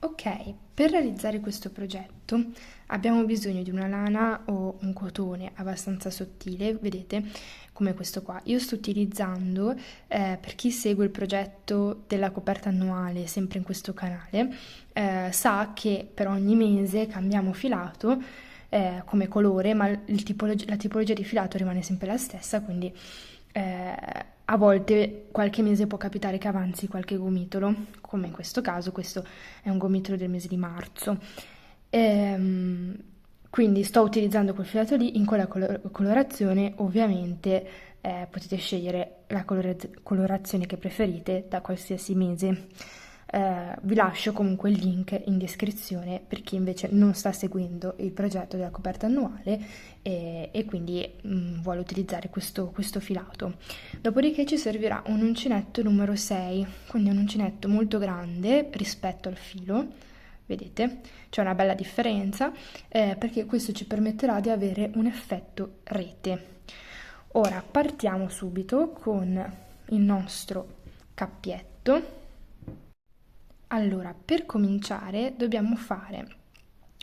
Ok, per realizzare questo progetto abbiamo bisogno di una lana o un cotone abbastanza sottile, vedete, come questo qua. Io sto utilizzando, per chi segue il progetto della coperta annuale, sempre in questo canale, sa che per ogni mese cambiamo filato come colore, ma la tipologia di filato rimane sempre la stessa, quindi a volte qualche mese può capitare che avanzi qualche gomitolo, come in questo caso, questo è un gomitolo del mese di marzo. Ehm, quindi sto utilizzando quel filato lì in quella colorazione, ovviamente potete scegliere la colorazione che preferite da qualsiasi mese. Vi lascio comunque il link in descrizione per chi invece non sta seguendo il progetto della coperta annuale e quindi vuole utilizzare questo filato. Dopodiché ci servirà un uncinetto numero 6, quindi un uncinetto molto grande rispetto al filo, vedete? C'è una bella differenza perché questo ci permetterà di avere un effetto rete. Ora partiamo subito con il nostro cappietto. Allora, per cominciare dobbiamo fare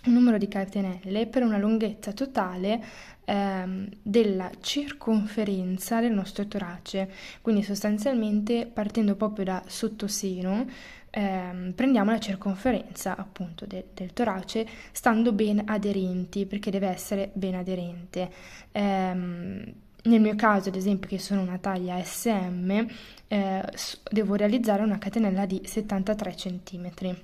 un numero di catenelle per una lunghezza totale della circonferenza del nostro torace, quindi sostanzialmente partendo proprio da sottoseno prendiamo la circonferenza appunto del torace stando ben aderenti perché deve essere ben aderente. Nel mio caso, ad esempio, che sono una taglia SM, devo realizzare una catenella di 73 cm.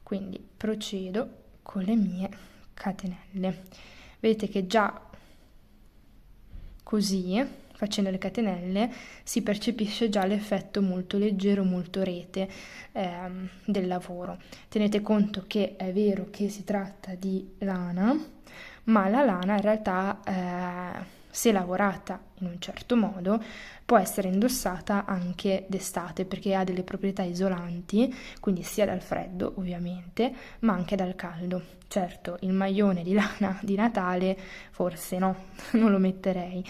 Quindi procedo con le mie catenelle. Vedete che già così, facendo le catenelle, si percepisce già l'effetto molto leggero, molto rete del lavoro. Tenete conto che è vero che si tratta di lana, ma la lana in realtà, se lavorata in un certo modo, può essere indossata anche d'estate perché ha delle proprietà isolanti, quindi sia dal freddo ovviamente, ma anche dal caldo. Certo, il maglione di lana di Natale forse no, non lo metterei,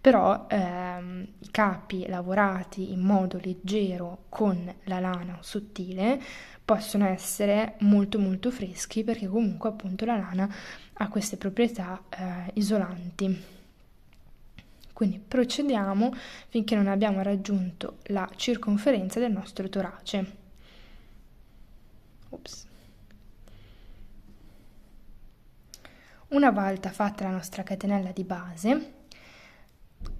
però i capi lavorati in modo leggero con la lana sottile possono essere molto molto freschi perché comunque appunto la lana ha queste proprietà isolanti. Quindi procediamo finché non abbiamo raggiunto la circonferenza del nostro torace. Ops. Una volta fatta la nostra catenella di base,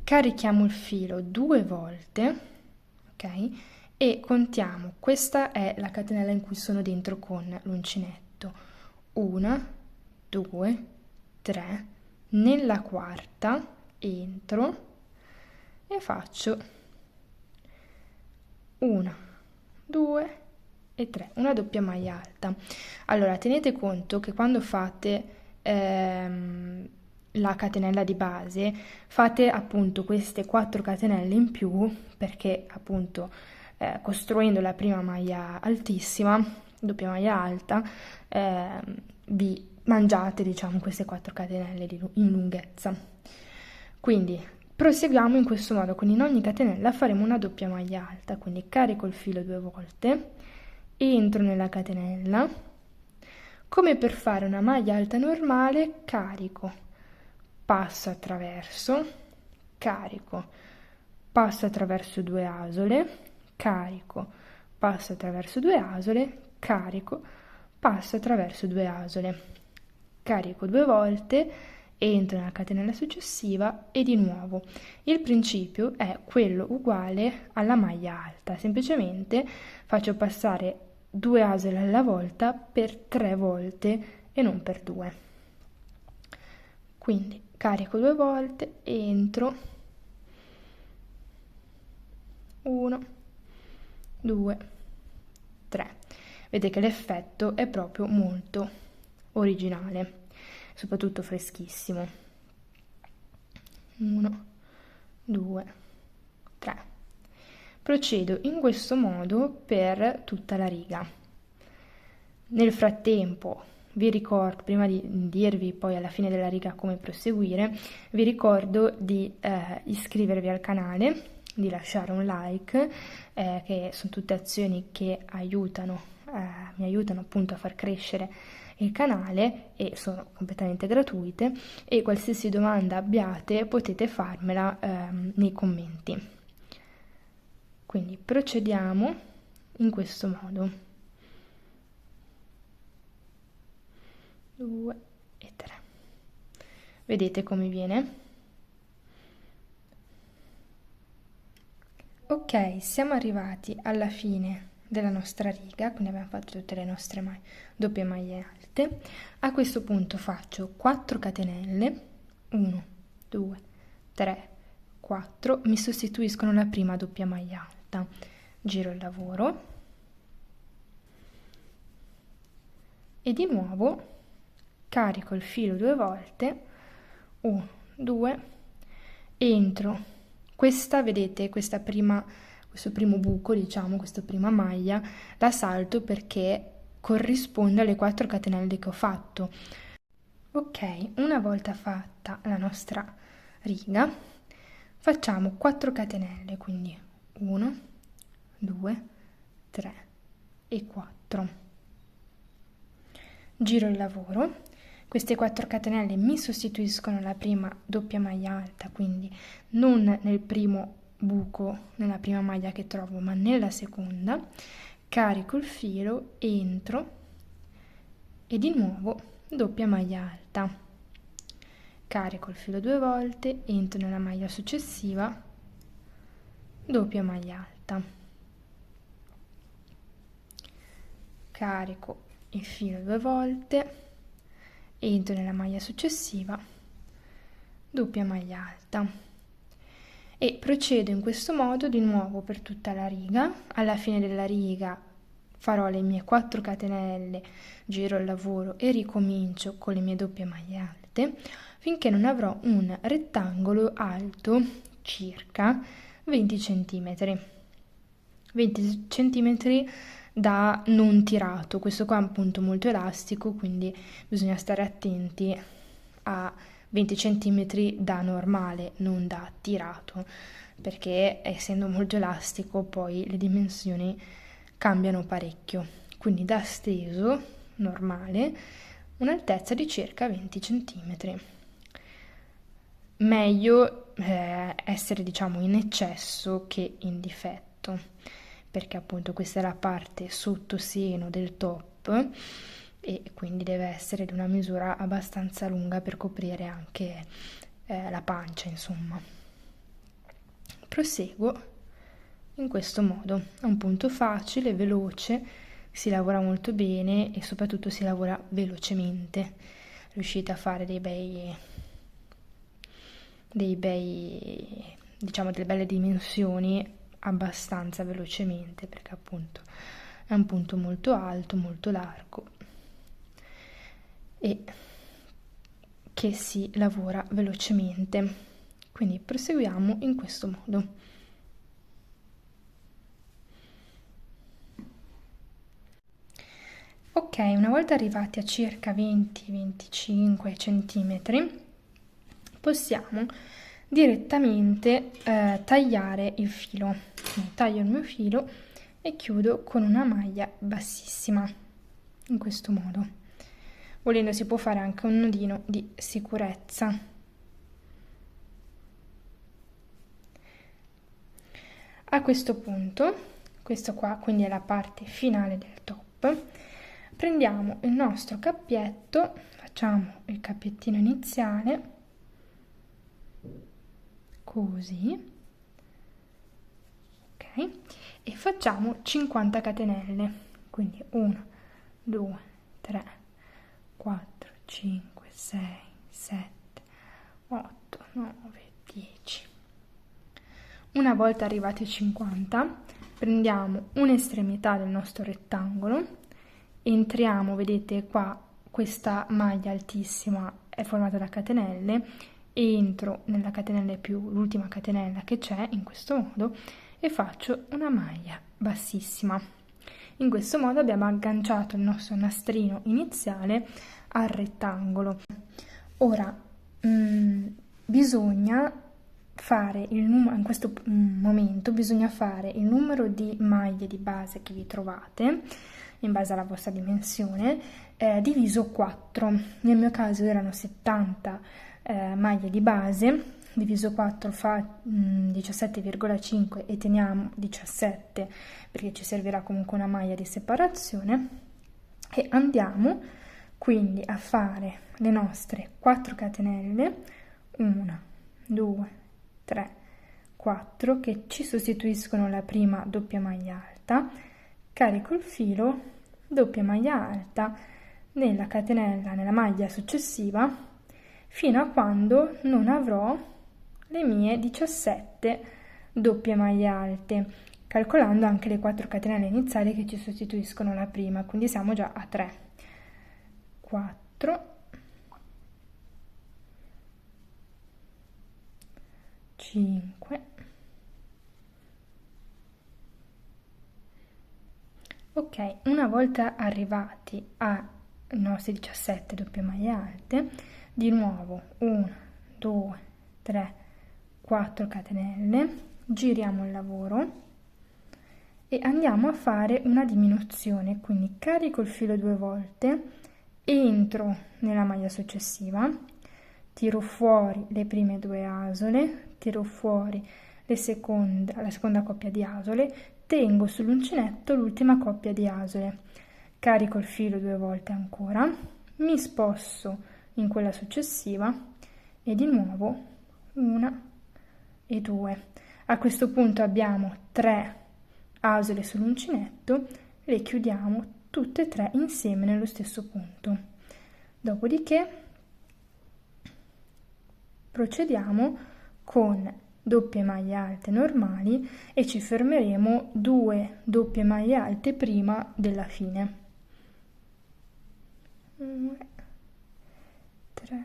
carichiamo il filo 2 volte, ok? E contiamo, questa è la catenella in cui sono dentro con l'uncinetto. 1, 2, 3, nella quarta entro e faccio 1, 2 e 3, una doppia maglia alta. Allora, tenete conto che quando fate la catenella di base, fate appunto queste 4 catenelle in più perché appunto costruendo la prima maglia altissima, doppia maglia alta, vi mangiate diciamo queste 4 catenelle in lunghezza. Quindi proseguiamo in questo modo, quindi in ogni catenella faremo una doppia maglia alta, quindi carico il filo 2 volte, entro nella catenella, come per fare una maglia alta normale, carico, passo attraverso, carico, passo attraverso 2 asole, carico, passo attraverso 2 asole, carico, passo attraverso 2 asole, carico 2 volte, entro nella catenella successiva e di nuovo. Il principio è quello uguale alla maglia alta, semplicemente faccio passare 2 asole alla volta per 3 volte e non per 2. Quindi carico 2 volte, entro, 1, 2, 3. Vedete che l'effetto è proprio molto originale, soprattutto freschissimo. 1, 2, 3. Procedo in questo modo per tutta la riga. Nel frattempo vi ricordo, prima di dirvi poi alla fine della riga come proseguire, vi ricordo di iscrivervi al canale, di lasciare un like, che sono tutte azioni che aiutano mi aiutano appunto a far crescere il canale e sono completamente gratuite, e qualsiasi domanda abbiate potete farmela nei commenti. Quindi procediamo in questo modo. 2 e 3. Vedete come viene? Ok, siamo arrivati alla fine della nostra riga, quindi abbiamo fatto tutte le nostre doppie maglie alte. A questo punto faccio 4 catenelle, 1, 2, 3, 4, mi sostituiscono la prima doppia maglia alta, giro il lavoro e di nuovo carico il filo 2 volte, 1, 2, entro. Questa, vedete, questo primo buco, diciamo, questa prima maglia, la salto perché corrisponde alle 4 catenelle che ho fatto. Ok, una volta fatta la nostra riga, facciamo 4 catenelle, quindi 1, 2, 3 e 4. Giro il lavoro. Queste 4 catenelle mi sostituiscono la prima doppia maglia alta, quindi non nel primo buco, nella prima maglia che trovo, ma nella seconda. Carico il filo, entro e di nuovo doppia maglia alta. Carico il filo 2 volte, entro nella maglia successiva, doppia maglia alta. Carico il filo 2 volte, entro nella maglia successiva, doppia maglia alta e procedo in questo modo di nuovo per tutta la riga. Alla fine della riga farò le mie 4 catenelle, giro il lavoro e ricomincio con le mie doppie maglie alte finché non avrò un rettangolo alto circa 20 cm. 20 cm da non tirato. Questo qua è un punto molto elastico, quindi bisogna stare attenti a 20 cm da normale, non da tirato, perché essendo molto elastico poi le dimensioni cambiano parecchio. Quindi da steso normale, un'altezza di circa 20 cm. Meglio essere, diciamo, in eccesso che in difetto, perché appunto questa è la parte sottoseno del top e quindi deve essere di una misura abbastanza lunga per coprire anche la pancia, insomma. Proseguo in questo modo, è un punto facile, veloce, si lavora molto bene e soprattutto si lavora velocemente. Riuscite a fare dei bei, diciamo, delle belle dimensioni abbastanza velocemente, perché appunto è un punto molto alto, molto largo e che si lavora velocemente. Quindi proseguiamo in questo modo. Ok, una volta arrivati a circa 20-25 centimetri possiamo direttamente tagliare il filo. Quindi taglio il mio filo e chiudo con una maglia bassissima, in questo modo. Volendo si può fare anche un nodino di sicurezza. A questo punto, questo qua quindi è la parte finale del top, prendiamo il nostro cappietto, facciamo il cappiettino iniziale, così, ok, e facciamo 50 catenelle, quindi 1, 2, 3, 4, 5, 6, 7, 8, 9, 10. Una volta arrivati a 50, prendiamo un'estremità del nostro rettangolo, entriamo, vedete qua, questa maglia altissima è formata da catenelle, entro nella catenella più l'ultima catenella che c'è, in questo modo, e faccio una maglia bassissima. In questo modo abbiamo agganciato il nostro nastrino iniziale al rettangolo. Ora bisogna fare il numero, in questo momento bisogna fare il numero di maglie di base che vi trovate in base alla vostra dimensione, diviso 4. Nel mio caso erano 70 maglie di base, diviso 4 fa 17,5 e teniamo 17 perché ci servirà comunque una maglia di separazione, e andiamo quindi a fare le nostre 4 catenelle, 1, 2, 3, 4, che ci sostituiscono la prima doppia maglia alta, carico il filo, doppia maglia alta nella catenella, nella maglia successiva, fino a quando non avrò le mie 17 doppie maglie alte, calcolando anche le 4 catenelle iniziali che ci sostituiscono la prima, quindi siamo già a 3, 4, 5, ok. Una volta arrivati ai nostri 17 doppie maglie alte, di nuovo 1, 2, 3, 4 catenelle, giriamo il lavoro e andiamo a fare una diminuzione, quindi carico il filo 2 volte, entro nella maglia successiva, tiro fuori le prime 2 asole, tiro fuori la seconda coppia di asole, tengo sull'uncinetto l'ultima coppia di asole, carico il filo 2 volte ancora, mi sposto in quella successiva e di nuovo 1 e 2. A questo punto abbiamo 3 asole sull'uncinetto, le chiudiamo tutte e 3 insieme nello stesso punto. Dopodiché procediamo con doppie maglie alte normali e ci fermeremo 2 doppie maglie alte prima della fine. 1, 3,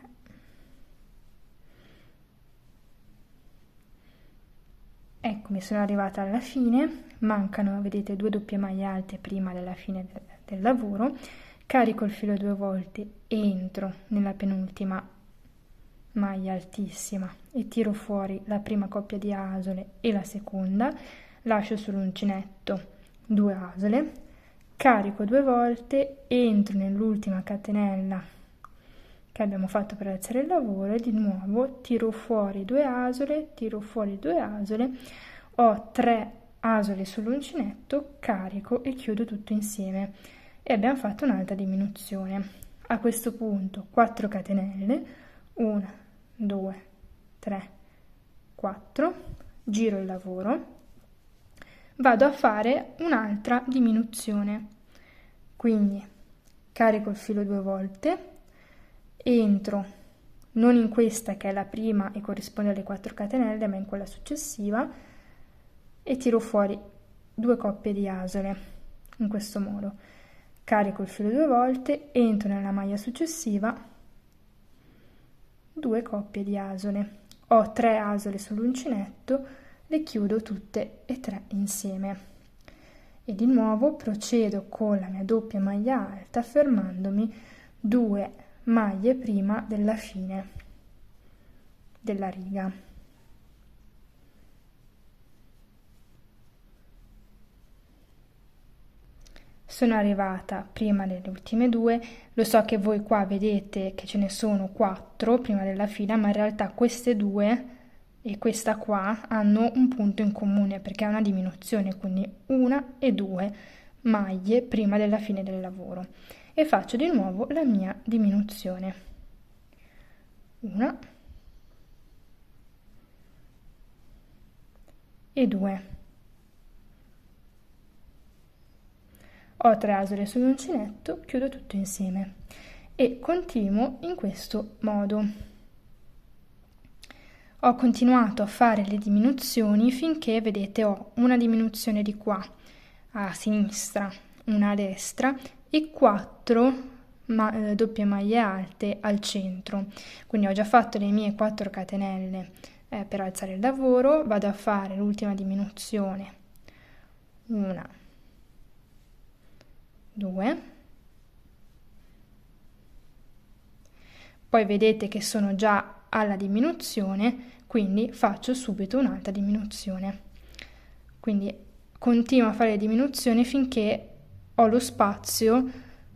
eccomi, sono arrivata alla fine, mancano, vedete, 2 doppie maglie alte prima della fine del lavoro, carico il filo 2 volte, entro nella penultima maglia altissima e tiro fuori la prima coppia di asole e la seconda, lascio sull'uncinetto 2 asole, carico 2 volte, entro nell'ultima catenella che abbiamo fatto per alzare il lavoro e di nuovo tiro fuori 2 asole, tiro fuori 2 asole, ho 3 asole sull'uncinetto, carico e chiudo tutto insieme e abbiamo fatto un'alta diminuzione. A questo punto 4 catenelle, 1, 2, 3, 4, giro il lavoro, vado a fare un'altra diminuzione, quindi carico il filo 2 volte, entro non in questa che è la prima e corrisponde alle 4 catenelle, ma in quella successiva e tiro fuori 2 coppie di asole in questo modo, carico il filo 2 volte, entro nella maglia successiva, 2 coppie di asole, ho 3 asole sull'uncinetto, le chiudo tutte e 3 insieme e di nuovo procedo con la mia doppia maglia alta fermandomi 2 maglie prima della fine della riga. Sono arrivata prima delle ultime 2, lo so che voi qua vedete che ce ne sono 4 prima della fila, ma in realtà queste 2 e questa qua hanno un punto in comune perché è una diminuzione, quindi 1 e 2 maglie prima della fine del lavoro. E faccio di nuovo la mia diminuzione, 1 e 2, ho 3 asole sull'uncinetto, chiudo tutto insieme e continuo in questo modo. Ho continuato a fare le diminuzioni finché, vedete, ho una diminuzione di qua a sinistra, una a destra e 4 doppie maglie alte al centro. Quindi ho già fatto le mie 4 catenelle per alzare il lavoro, vado a fare l'ultima diminuzione, 1, 2, poi vedete che sono già alla diminuzione, quindi faccio subito un'altra diminuzione. Quindi continuo a fare le diminuzioni finché ho lo spazio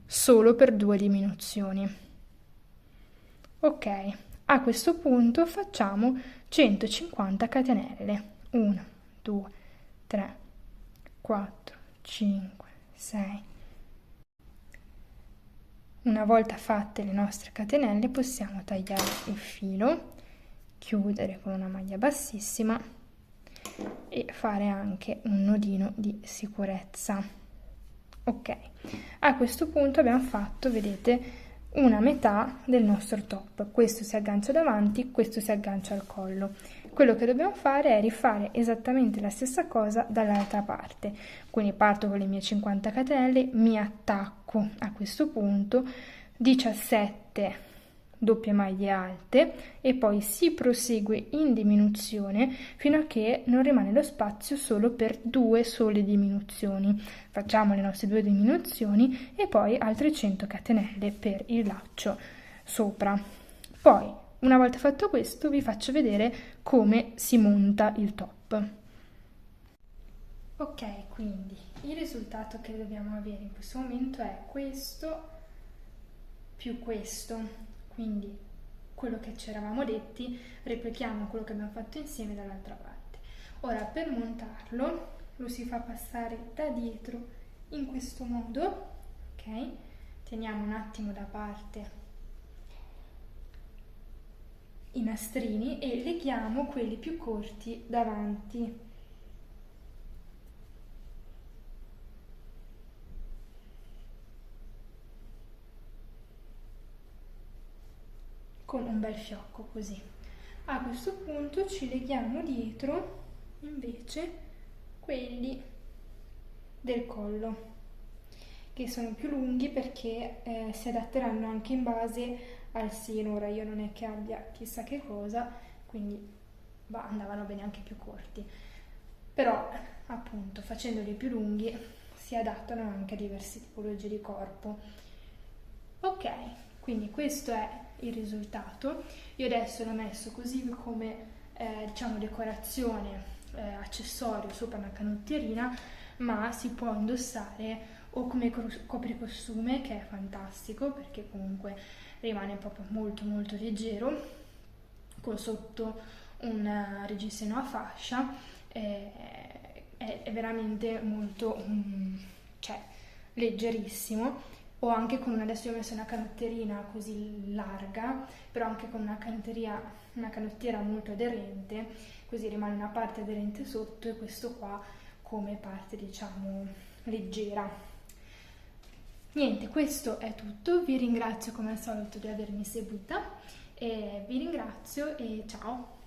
solo per 2 diminuzioni. Ok, a questo punto facciamo 150 catenelle. 1, 2, 3, 4, 5, 6. Una volta fatte le nostre catenelle possiamo tagliare il filo, chiudere con una maglia bassissima e fare anche un nodino di sicurezza. Ok, a questo punto abbiamo fatto, vedete, una metà del nostro top. Questo si aggancia davanti, questo si aggancia al collo. Quello che dobbiamo fare è rifare esattamente la stessa cosa dall'altra parte. Quindi parto con le mie 50 catenelle, mi attacco a questo punto, 17 doppie maglie alte e poi si prosegue in diminuzione fino a che non rimane lo spazio solo per 2 sole diminuzioni. Facciamo le nostre 2 diminuzioni e poi altre 100 catenelle per il laccio sopra. Poi, una volta fatto questo, vi faccio vedere come si monta il top. Ok, quindi il risultato che dobbiamo avere in questo momento è questo più questo. Quindi quello che ci eravamo detti, replichiamo quello che abbiamo fatto insieme dall'altra parte. Ora per montarlo lo si fa passare da dietro in questo modo, ok? Teniamo un attimo da parte i nastrini e leghiamo quelli più corti davanti. Con un bel fiocco così. A questo punto ci leghiamo dietro invece quelli del collo, che sono più lunghi perché si adatteranno anche in base al seno. Ora io non è che abbia chissà che cosa, quindi andavano bene anche più corti, però appunto facendoli più lunghi si adattano anche a diverse tipologie di corpo. Ok, quindi questo è il risultato. Io adesso l'ho messo così come diciamo decorazione, accessorio sopra una canottierina, ma si può indossare o come copricostume, che è fantastico perché comunque rimane proprio molto molto leggero, con sotto un reggiseno a fascia, è veramente molto cioè leggerissimo. O anche con adesso io ho messo una canotterina così larga, però anche con una canottiera molto aderente, così rimane una parte aderente sotto e questo qua come parte diciamo leggera. Niente, questo è tutto, vi ringrazio come al solito di avermi seguita e vi ringrazio e ciao!